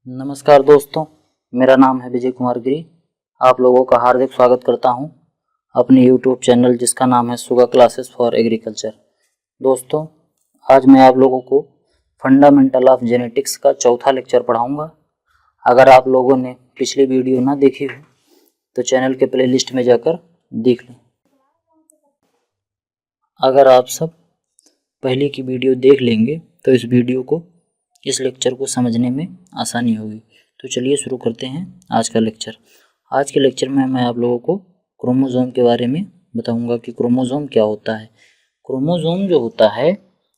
नमस्कार दोस्तों, मेरा नाम है विजय कुमार गिरी। आप लोगों का हार्दिक स्वागत करता हूं अपने YouTube चैनल जिसका नाम है सुगा क्लासेस फॉर एग्रीकल्चर। दोस्तों, आज मैं आप लोगों को फंडामेंटल ऑफ जेनेटिक्स का चौथा लेक्चर पढ़ाऊंगा। अगर आप लोगों ने पिछली वीडियो ना देखी हो तो चैनल के प्लेलिस्ट में जाकर देख लें। अगर आप सब पहले की वीडियो देख लेंगे तो इस लेक्चर को समझने में आसानी होगी। तो चलिए शुरू करते हैं आज का लेक्चर। आज के लेक्चर में मैं आप लोगों को क्रोमोसोम के बारे में बताऊंगा कि क्रोमोसोम क्या होता है। क्रोमोसोम जो होता है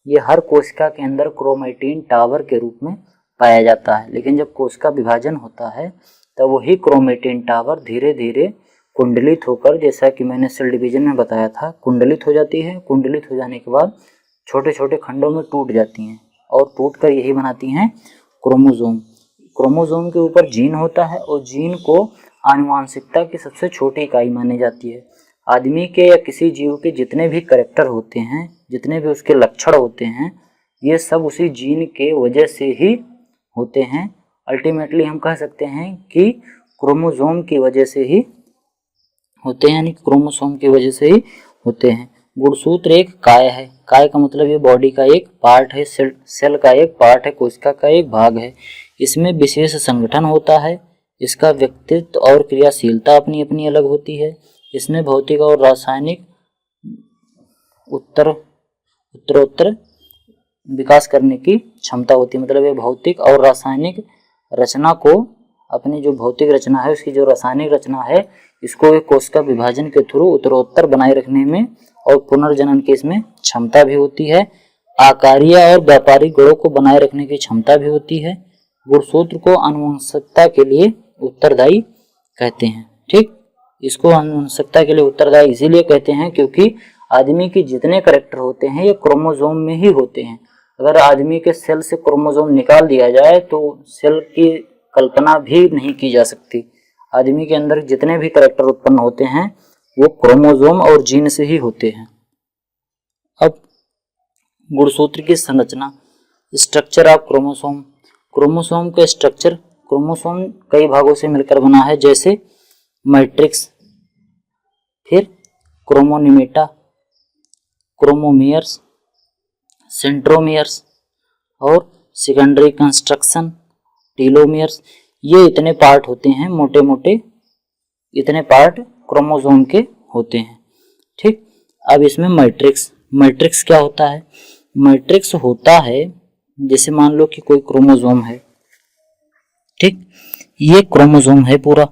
ये हर कोशिका के अंदर क्रोमैटिन टावर के रूप में पाया जाता है, लेकिन जब कोशिका विभाजन होता है तब वही क्रोमैटिन टावर धीरे धीरे कुंडलित होकर, जैसा कि मैंने सेल डिवीजन में बताया था, कुंडलित हो जाती है। कुंडलित हो जाने के बाद छोटे छोटे खंडों में टूट जाती हैं और टूटकर यही बनाती हैं क्रोमोसोम। क्रोमोसोम के ऊपर जीन होता है और जीन को आनुवांशिकता की सबसे छोटी इकाई मानी जाती है। आदमी के या किसी जीव के जितने भी कैरेक्टर होते हैं, जितने भी उसके लक्षण होते हैं, ये सब उसी जीन के वजह से ही होते हैं। अल्टीमेटली हम कह सकते हैं कि क्रोमोसोम की वजह से ही होते हैं, यानी क्रोमोसोम की वजह से ही होते हैं। गुणसूत्र एक काय है। काय का मतलब ये बॉडी का एक पार्ट है, सेल का एक पार्ट है, कोशिका का एक भाग है। इसमें विशेष संगठन होता है। इसका व्यक्तित्व और क्रियाशीलता अपनी अपनी अलग होती है। इसमें भौतिक और रासायनिक उत्तरोत्तर विकास करने की क्षमता होती है। मतलब ये भौतिक और रासायनिक रचना को, अपनी जो भौतिक रचना है उसकी जो रासायनिक रचना है, इसको एक कोशिका विभाजन के थ्रू उत्तरोत्तर बनाए रखने में और पुनर्जनन की इसमें क्षमता भी होती है। आकारीय और व्यापारिक गुणों को बनाए रखने की क्षमता भी होती है। गुणसूत्र को आनुवंशिकता के लिए उत्तरदायी कहते हैं। ठीक, इसको आनुवंशिकता के लिए उत्तरदायी इसीलिए कहते हैं क्योंकि आदमी के जितने कैरेक्टर होते हैं ये क्रोमोसोम में ही होते हैं। अगर आदमी के सेल से क्रोमोसोम निकाल दिया जाए तो सेल की कल्पना भी नहीं की जा सकती। आदमी के अंदर जितने भी कैरेक्टर उत्पन्न होते हैं वो क्रोमोसोम और जीन से ही होते हैं। अब गुणसूत्र की संरचना, स्ट्रक्चर ऑफ क्रोमोसोम। क्रोमोसोम का स्ट्रक्चर, क्रोमोसोम कई भागों से मिलकर बना है, जैसे मैट्रिक्स, फिर क्रोमोनिमेटा, क्रोमोमियर्स, सेंट्रोमियर्स और सेकेंडरी कंस्ट्रक्शन, टीलोमियर्स। ये इतने पार्ट होते हैं, मोटे मोटे इतने पार्ट क्रोमोसोम के होते हैं। ठीक, अब इसमें मैट्रिक्स क्या होता है? मैट्रिक्स होता है, जैसे मान लो कि कोई क्रोमोसोम है। ठीक, ये क्रोमोसोम है पूरा।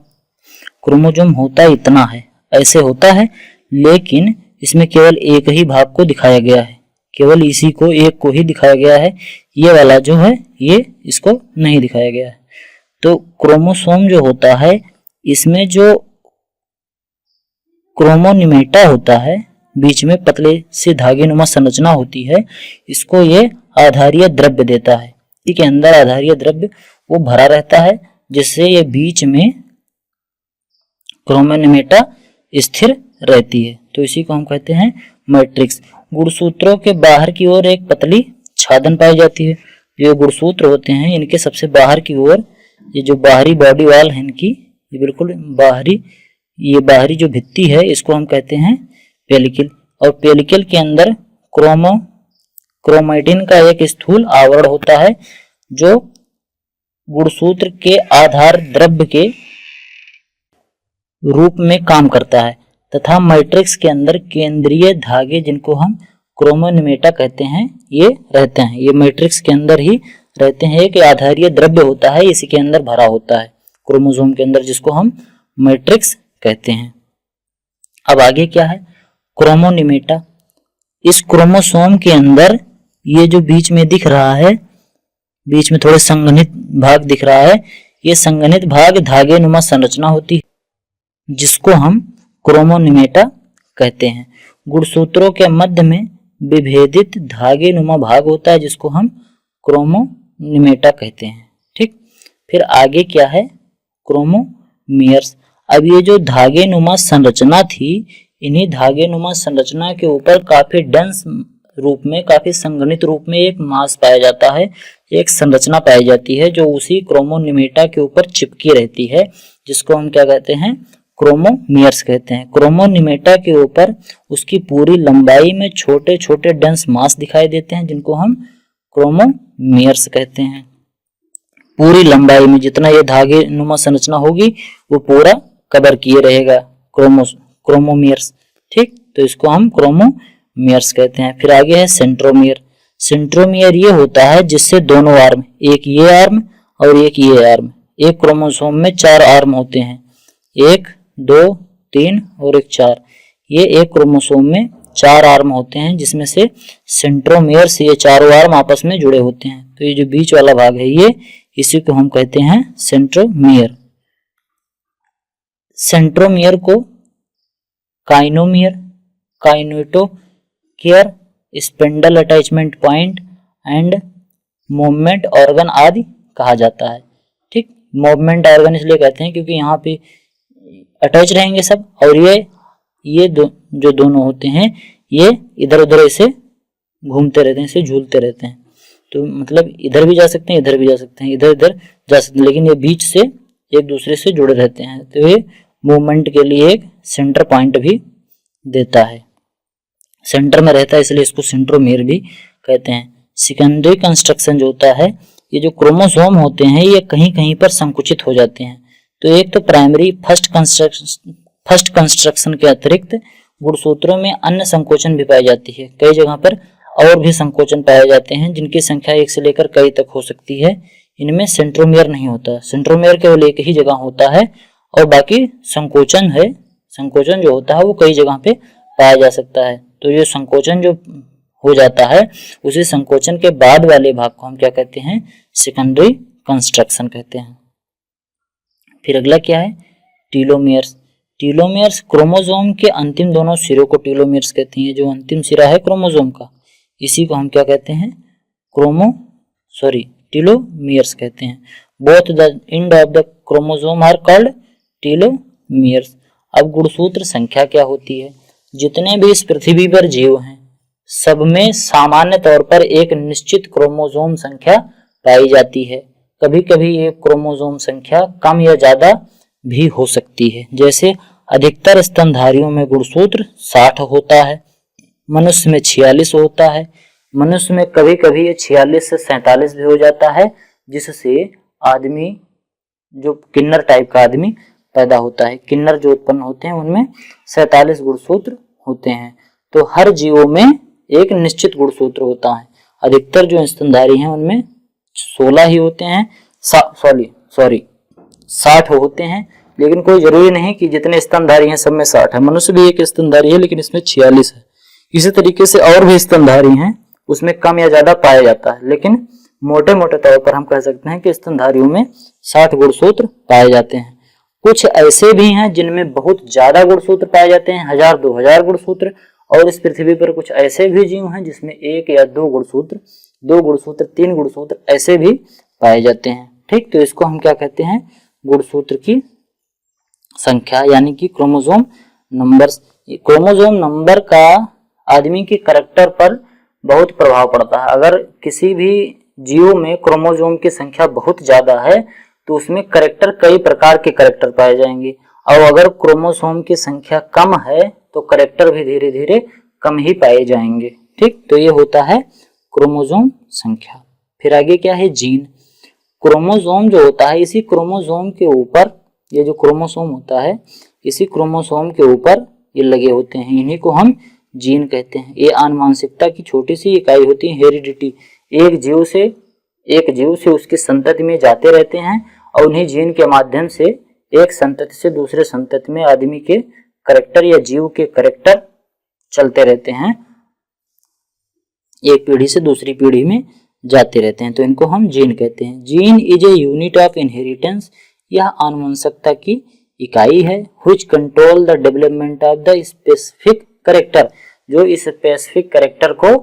क्रोमोसोम होता इतना है, ऐसे होता है, लेकिन इसमें केवल एक ही भाग को दिखाया गया है, केवल इसी को एक को ही दिखाया गया है। ये वाला जो है ये इसको नहीं दिखाया गया है। तो क्रोमोसोम जो होता है इसमें जो क्रोमोनिमेटा होता है, बीच में पतले से धागे नुमा संरचना होती है, इसको ये आधारीय द्रव्य देता है। ठीक है, अंदर आधारीय द्रव्य वो भरा रहता है, जिससे ये बीच में क्रोमोनिमेटा स्थिर रहती है। तो इसी को हम कहते हैं मैट्रिक्स। गुणसूत्रों के बाहर की ओर एक पतली छादन पाई जाती है। जो गुणसूत्र होते हैं इनके सबसे बाहर की ओर ये जो बाहरी बॉडी वाल है इनकी, ये बिल्कुल बाहरी जो भित्ति है इसको हम कहते हैं पेलिकल। और पेलिकल के अंदर क्रोमैटिन का एक स्थूल आवरण होता है जो गुणसूत्र के आधार द्रव्य के रूप में काम करता है, तथा मैट्रिक्स के अंदर केंद्रीय धागे जिनको हम क्रोमोनिमेटा कहते हैं ये रहते हैं। ये मैट्रिक्स के अंदर ही रहते हैं। एक आधारीय द्रव्य होता है, इसी के अंदर भरा होता है क्रोमोसोम के अंदर, जिसको हम मैट्रिक्स कहते हैं। अब आगे क्या है? क्रोमोनिमेटा। इस क्रोमोसोम के अंदर ये जो बीच में दिख रहा है, बीच में थोड़े संघनित भाग दिख रहा है, ये संघनित भाग धागे नुमा संरचना होती है, जिसको हम क्रोमोनिमेटा कहते हैं। गुणसूत्रों के मध्य में विभेदित धागे नुमा भाग होता है, जिसको हम क्रोमोनिमेटा कहते हैं। ठीक, फिर आगे क्या है? क्रोमोमियर्स। अब ये जो धागे नुमा संरचना थी, इन्हीं धागे नुमा संरचना के ऊपर काफी डेंस रूप में, काफी संघनित रूप में एक मास पाया जाता है, एक संरचना पाई जाती है जो उसी क्रोमोनिमेटा के ऊपर चिपकी रहती है, जिसको हम क्या कहते हैं, क्रोमोमियर्स कहते हैं। क्रोमोनिमेटा के ऊपर उसकी पूरी लंबाई में छोटे छोटे डेंस मास दिखाई देते हैं, जिनको हम क्रोमोमियर्स कहते हैं। पूरी लंबाई में जितना ये धागे नुमा संरचना होगी वो पूरा कवर किए रहेगा क्रोमोमियर्स। ठीक, तो इसको हम क्रोमोमियर्स कहते हैं। फिर आगे है सेंट्रोमियर। सेंट्रोमियर ये होता है जिससे दोनों आर्म, एक ये आर्म और एक ये आर्म, एक क्रोमोसोम में 4 आर्म होते हैं, 1 2 3 और एक 4, ये एक क्रोमोसोम में 4 आर्म होते हैं, जिसमें से सेंट्रोमियर से ये चारों आर्म आपस में जुड़े होते हैं। तो ये जो बीच वाला भाग है ये, इसी को हम कहते हैं सेंट्रोमियर। सेंट्रोमियर को kinomere, kinetochore, spindle attachment point and movement organ आदि कहा जाता है। ठीक, मूवमेंट ऑर्गन इसलिए कहते हैं क्योंकि यहाँ पे अटैच रहेंगे सब, और ये जो दोनों होते हैं ये इधर उधर ऐसे घूमते रहते हैं, ऐसे झूलते रहते हैं। तो मतलब इधर भी जा सकते हैं, इधर भी जा सकते हैं, इधर इधर जा सकते हैं, लेकिन ये बीच से एक दूसरे से जुड़े रहते हैं। तो ये मूवमेंट के लिए एक सेंटर पॉइंट भी देता है, सेंटर में रहता है, इसलिए इसको सेंट्रोमियर भी कहते हैं। सेकेंडरी कंस्ट्रक्शन जो होता है, ये जो क्रोमोसोम होते हैं ये कहीं कहीं पर संकुचित हो जाते हैं। तो एक तो प्राइमरी फर्स्ट कंस्ट्रक्शन के अतिरिक्त गुणसूत्रों में अन्य संकोचन भी पाई जाती है। कई जगह पर और भी संकोचन पाए जाते हैं, जिनकी संख्या 1 से लेकर कई तक हो सकती है। इनमें सेंट्रोमियर नहीं होता, सेंट्रोमियर केवल एक ही जगह होता है, और बाकी संकोचन है, संकोचन जो होता है वो कई जगह पे पाया जा सकता है। तो ये संकोचन जो हो जाता है, उसी संकोचन के बाद वाले भाग को हम क्या कहते हैं, सेकेंडरी कंस्ट्रक्शन कहते हैं। फिर अगला क्या है, टीलोमियर्स। टीलोमियर्स क्रोमोसोम के अंतिम दोनों सिरों को टीलोमियर्स कहते हैं। जो अंतिम सिरा है क्रोमोसोम का, इसी को हम क्या कहते हैं, टीलोमियर्स कहते हैं। Both the end of the chromosome are called telomeres. अब गुणसूत्र संख्या क्या होती है? जितने भी इस पृथ्वी पर जीव हैं, सब में सामान्य तौर पर एक निश्चित क्रोमोसोम संख्या पाई जाती है। कभी कभी ये क्रोमोसोम संख्या कम या ज्यादा भी हो सकती है। जैसे अधिकतर स्तनधारियों में गुणसूत्र 60 होता है, मनुष्य में 46 होता है। मनुष्य में कभी कभी ये 46 से 47 भी हो जाता है, जिससे आदमी, जो किन्नर टाइप का आदमी पैदा होता है, किन्नर जो उत्पन्न होते हैं उनमें 47 गुणसूत्र होते हैं। तो हर जीवों में एक निश्चित गुणसूत्र होता है। अधिकतर जो स्तनधारी हैं उनमें 16 ही होते हैं, 60 होते हैं, लेकिन कोई जरूरी नहीं कि जितने स्तनधारी हैं सब में 60 है। मनुष्य भी एक स्तनधारी है, लेकिन इसमें 46 है। इसी तरीके से और भी स्तनधारी हैं, उसमें कम या ज्यादा पाया जाता है, लेकिन मोटे मोटे तौर पर हम कह सकते हैं कि स्तनधारियों में 60 गुणसूत्र पाए जाते हैं। कुछ ऐसे भी हैं जिनमें बहुत ज्यादा गुणसूत्र पाए जाते हैं, 1000-2000 गुणसूत्र, और इस पृथ्वी पर कुछ ऐसे भी जीव हैं जिसमें 1 या 2 गुणसूत्र, 3 गुणसूत्र ऐसे भी पाए जाते हैं। ठीक, तो इसको हम क्या कहते हैं, गुणसूत्र की संख्या, यानी कि क्रोमोसोम नंबर। क्रोमोसोम नंबर का आदमी के कैरेक्टर पर बहुत प्रभाव पड़ता है। अगर किसी भी जीव में क्रोमोसोम की संख्या बहुत ज्यादा है तो उसमें कैरेक्टर, कई प्रकार के कैरेक्टर पाए जाएंगे, और अगर क्रोमोसोम की संख्या कम है तो कैरेक्टर भी धीरे धीरे कम ही पाए जाएंगे। ठीक, तो ये होता है क्रोमोसोम संख्या। फिर आगे क्या है, जीन। क्रोमोसोम जो होता है, इसी क्रोमोसोम के ऊपर, ये जो क्रोमोसोम होता है इसी क्रोमोसोम के ऊपर ये लगे होते हैं, इन्हीं को हम जीन कहते हैं। ये आनुवंशिकता की छोटी सी इकाई होती है, हेरिडिटी। एक जीव से उसकी संतति में जाते रहते हैं, और उन्हीं जीन के माध्यम से एक संतति से दूसरे संतति में आदमी के कैरेक्टर या जीव के कैरेक्टर चलते रहते हैं, एक पीढ़ी से दूसरी पीढ़ी में जाते रहते हैं। तो इनको हम जीन कहते हैं। Gene is a unit of inheritance, यह आनुवंशिकता की इकाई है, which control the development of the specific character, जो इस स्पेसिफिक कैरेक्टर को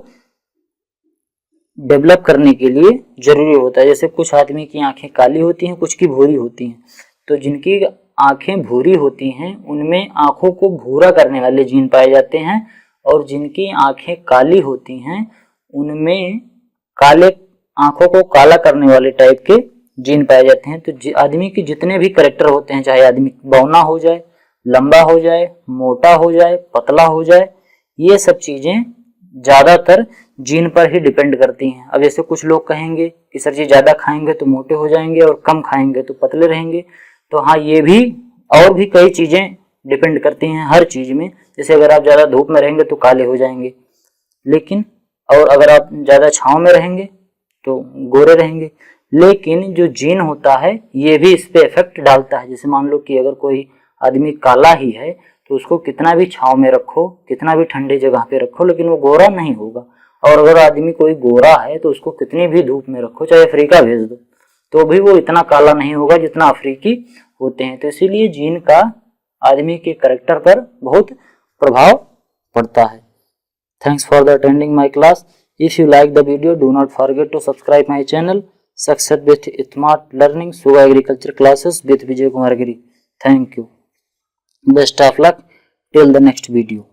डेवलप करने के लिए जरूरी होता है। जैसे कुछ आदमी की आंखें काली होती हैं, कुछ की भूरी होती हैं, तो जिनकी आंखें भूरी होती हैं उनमें आंखों को भूरा करने वाले जीन पाए जाते हैं, और जिनकी आंखें काली होती हैं उनमें काले आंखों को काला करने वाले टाइप के जीन पाए जाते हैं। तो आदमी के जितने भी कैरेक्टर होते हैं, चाहे आदमी बौना हो जाए, लंबा हो जाए, मोटा हो जाए, पतला हो जाए, ये सब चीजें ज्यादातर जीन पर ही डिपेंड करती हैं। अब जैसे कुछ लोग कहेंगे कि सर जी ज्यादा खाएंगे तो मोटे हो जाएंगे और कम खाएंगे तो पतले रहेंगे, तो हाँ ये भी और भी कई चीजें डिपेंड करती हैं हर चीज में। जैसे अगर आप ज्यादा धूप में रहेंगे तो काले हो जाएंगे, लेकिन और अगर आप ज्यादा छांव में रहेंगे तो गोरे रहेंगे। लेकिन जो जीन होता है ये भी इस पे इफेक्ट डालता है। जैसे मान लो कि अगर कोई आदमी काला ही है तो उसको कितना भी छांव में रखो, कितना भी ठंडे जगह पे रखो, लेकिन वो गोरा नहीं होगा। और अगर आदमी कोई गोरा है तो उसको कितनी भी धूप में रखो, चाहे अफ्रीका भेज दो, तो भी वो इतना काला नहीं होगा जितना अफ्रीकी होते हैं। तो इसीलिए जीन का आदमी के कैरेक्टर पर बहुत प्रभाव पड़ता है। Thanks for the attending my class. If you like the video, do not forget to subscribe my channel Success with Smart Learning Suga Agriculture Classes with Vijay Kumar Giri. Thank you. Best of luck till the next video.